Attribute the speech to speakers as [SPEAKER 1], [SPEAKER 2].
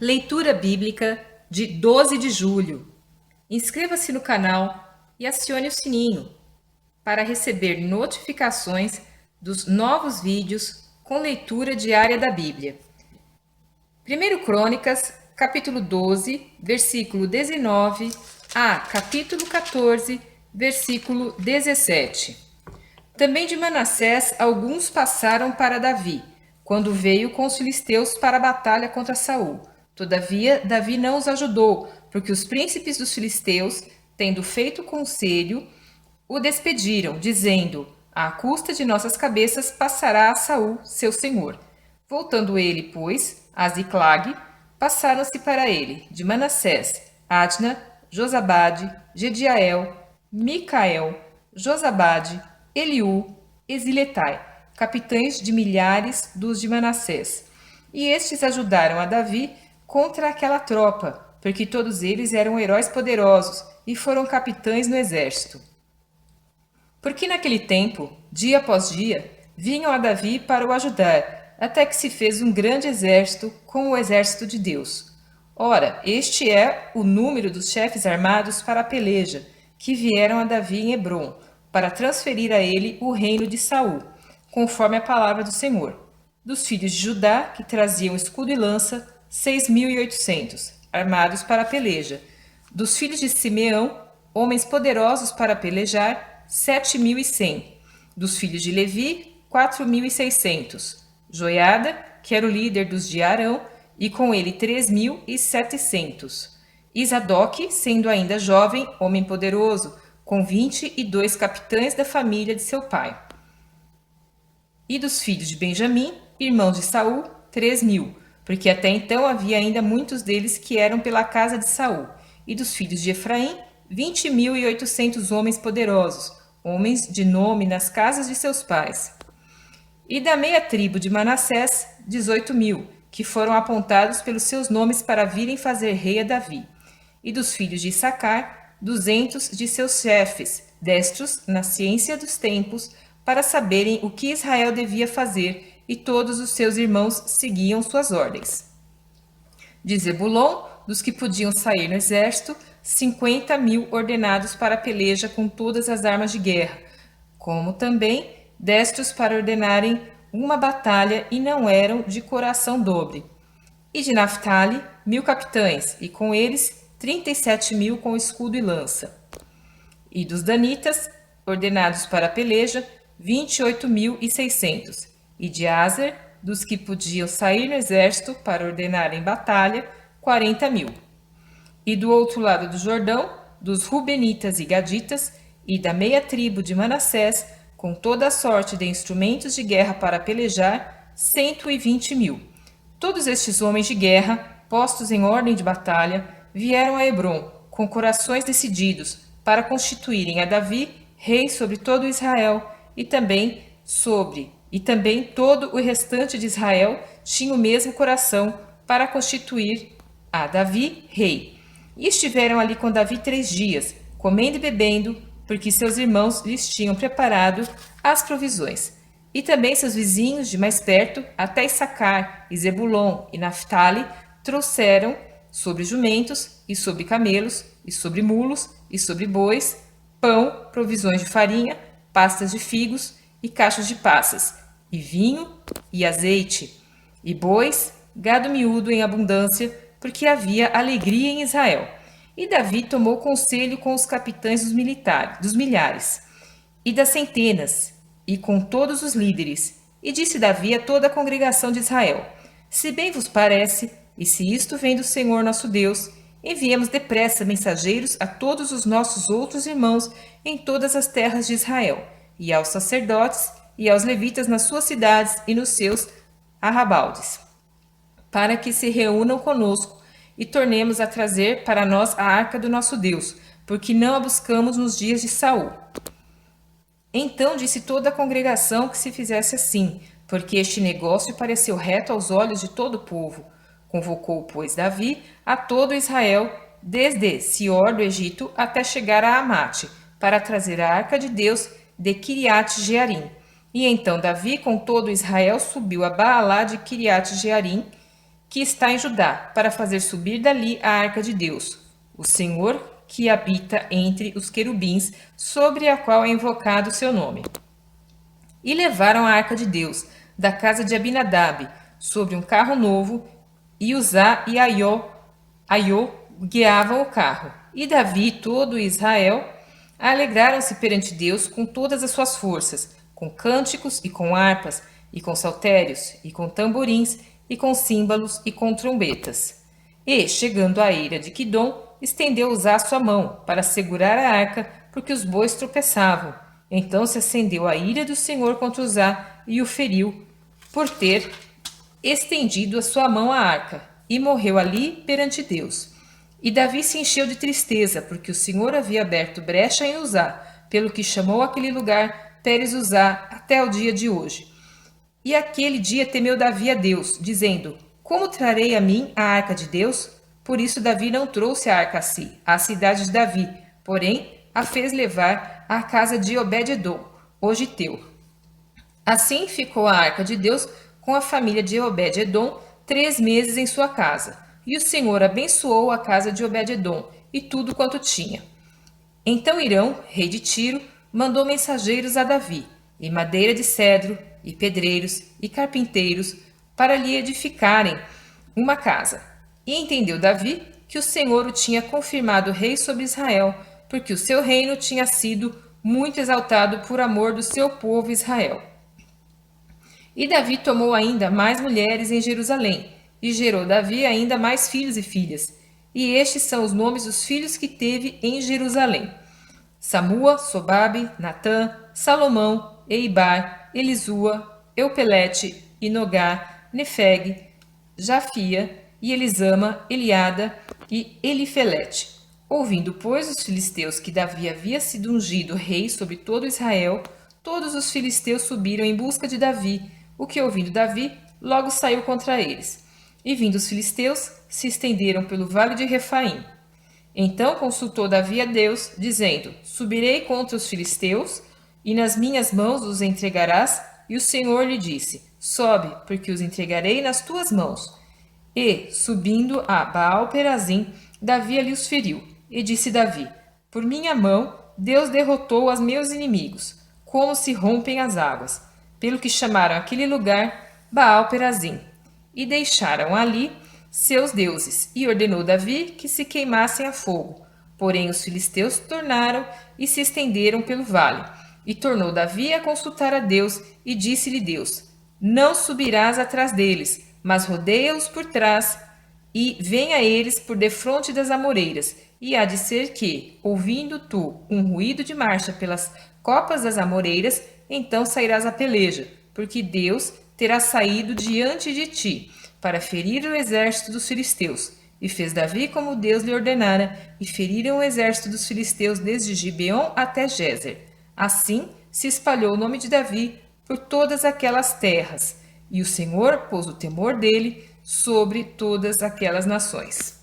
[SPEAKER 1] Leitura Bíblica de 12 de julho. Inscreva-se no canal e acione o sininho para receber notificações dos novos vídeos com leitura diária da Bíblia. 1 Crônicas, capítulo 12, versículo 19 a capítulo 14, versículo 17. Também de Manassés alguns passaram para Davi, quando veio com os filisteus para a batalha contra Saul. Todavia, Davi não os ajudou, porque os príncipes dos filisteus, tendo feito conselho, o despediram, dizendo: à custa de nossas cabeças passará a Saul, seu senhor. Voltando ele, pois, a Ziclag, passaram-se para ele, de Manassés, Adna, Josabade, Gediael, Micael, Josabade, Eliú e Ziletai, capitães de milhares dos de Manassés. E estes ajudaram a Davi contra aquela tropa, porque todos eles eram heróis poderosos e foram capitães no exército. Porque naquele tempo, dia após dia, vinham a Davi para o ajudar, até que se fez um grande exército com o exército de Deus. Ora, este é o número dos chefes armados para a peleja, que vieram a Davi em Hebrom, para transferir a ele o reino de Saul, conforme a palavra do Senhor. Dos filhos de Judá, que traziam escudo e lança, 6.800, armados para a peleja. Dos filhos de Simeão, homens poderosos para pelejar, 7.100. Dos filhos de Levi, 4.600. Joiada, que era o líder dos de Arão, e com ele 3.700. Isadoque, sendo ainda jovem, homem poderoso, com 22 capitães da família de seu pai. E dos filhos de Benjamim, irmãos de Saul, 3.000, porque até então havia ainda muitos deles que eram pela casa de Saul. E dos filhos de Efraim, 20.800 homens poderosos, homens de nome nas casas de seus pais. E da meia tribo de Manassés, 18.000, que foram apontados pelos seus nomes para virem fazer rei a Davi. E dos filhos de Issacar, 200 de seus chefes, destros na ciência dos tempos, para saberem o que Israel devia fazer, e todos os seus irmãos seguiam suas ordens. De Zebulon, dos que podiam sair no exército, 50.000 ordenados para a peleja com todas as armas de guerra, como também destros para ordenarem uma batalha e não eram de coração dobre. E de Naphtali, 1.000 capitães, e com eles 37.000 com escudo e lança. E dos danitas, ordenados para a peleja, 28.600. E de Aser, dos que podiam sair no exército para ordenar em batalha, 40.000. E do outro lado do Jordão, dos Rubenitas e Gaditas, e da meia tribo de Manassés, com toda a sorte de instrumentos de guerra para pelejar, 120.000. Todos estes homens de guerra, postos em ordem de batalha, vieram a Hebrom, com corações decididos, para constituírem a Davi rei sobre todo Israel, e também todo o restante de Israel tinha o mesmo coração para constituir a Davi rei. E estiveram ali com Davi 3 dias, comendo e bebendo, porque seus irmãos lhes tinham preparado as provisões. E também seus vizinhos de mais perto, até Issacar, e Zebulon e Naphtali, trouxeram sobre jumentos, e sobre camelos, e sobre mulos, e sobre bois, pão, provisões de farinha, pastas de figos e cachos de passas, e vinho e azeite, e bois, gado miúdo em abundância, porque havia alegria em Israel. E Davi tomou conselho com os capitães dos milhares, e das centenas, e com todos os líderes. E disse Davi a toda a congregação de Israel: se bem vos parece, e se isto vem do Senhor nosso Deus, enviemos depressa mensageiros a todos os nossos outros irmãos em todas as terras de Israel, e aos sacerdotes, e aos levitas nas suas cidades e nos seus arrabaldes, para que se reúnam conosco e tornemos a trazer para nós a arca do nosso Deus, porque não a buscamos nos dias de Saul. Então disse toda a congregação que se fizesse assim, porque este negócio pareceu reto aos olhos de todo o povo. Convocou, pois, Davi a todo Israel, desde Sior do Egito até chegar a Amate, para trazer a arca de Deus de Quiriate-Jearim. E então Davi com todo Israel subiu a Baalá de Quiriate-Jearim, que está em Judá, para fazer subir dali a arca de Deus, o Senhor que habita entre os querubins, sobre a qual é invocado o seu nome. E levaram a arca de Deus, da casa de Abinadab, sobre um carro novo, e Uzá e Aiô guiavam o carro. E Davi e todo Israel alegraram-se perante Deus com todas as suas forças, com cânticos e com harpas, e com saltérios, e com tamborins, e com símbolos e com trombetas. E, chegando à eira de Quidom, estendeu Uzá sua mão para segurar a arca, porque os bois tropeçavam. Então se acendeu a ira do Senhor contra Uzá e o feriu, por ter estendido a sua mão à arca, e morreu ali perante Deus. E Davi se encheu de tristeza, porque o Senhor havia aberto brecha em Uzá, pelo que chamou aquele lugar Pérez Uzá até o dia de hoje. E aquele dia temeu Davi a Deus, dizendo: Como trarei a mim a arca de Deus? Por isso Davi não trouxe a arca a si, à cidade de Davi, porém a fez levar à casa de Obed-edom, o giteu. Assim ficou a arca de Deus com a família de Obed-edom 3 meses em sua casa. E o Senhor abençoou a casa de Obed-edom e tudo quanto tinha. Então Irão, rei de Tiro, mandou mensageiros a Davi, e madeira de cedro, e pedreiros, e carpinteiros, para lhe edificarem uma casa. E entendeu Davi que o Senhor o tinha confirmado rei sobre Israel, porque o seu reino tinha sido muito exaltado por amor do seu povo Israel. E Davi tomou ainda mais mulheres em Jerusalém, e gerou Davi ainda mais filhos e filhas. E estes são os nomes dos filhos que teve em Jerusalém: Samua, Sobabe, Natã, Salomão, Eibar, Elisua, Eupelete, Inogá, Nefeg, Jafia, e Elisama, Eliada e Elifelete. Ouvindo, pois, os filisteus que Davi havia sido ungido rei sobre todo Israel, todos os filisteus subiram em busca de Davi, o que, ouvindo Davi, logo saiu contra eles. E vindo os filisteus, se estenderam pelo vale de Refaim. Então consultou Davi a Deus, dizendo: Subirei contra os filisteus, e nas minhas mãos os entregarás? E o Senhor lhe disse: Sobe, porque os entregarei nas tuas mãos. E, subindo a Baal-Perazim, Davi ali os feriu. E disse Davi: Por minha mão, Deus derrotou os meus inimigos, como se rompem as águas. Pelo que chamaram aquele lugar Baal-Perazim. E deixaram ali seus deuses, e ordenou Davi que se queimassem a fogo. Porém os filisteus tornaram e se estenderam pelo vale. E tornou Davi a consultar a Deus, e disse-lhe Deus: Não subirás atrás deles, mas rodeia-os por trás, e vem a eles por defronte das amoreiras. E há de ser que, ouvindo tu um ruído de marcha pelas copas das amoreiras, então sairás a peleja, porque Deus terá saído diante de ti, para ferir o exército dos filisteus. E fez Davi como Deus lhe ordenara, e feriram o exército dos filisteus desde Gibeon até Gezer. Assim se espalhou o nome de Davi por todas aquelas terras, e o Senhor pôs o temor dele sobre todas aquelas nações.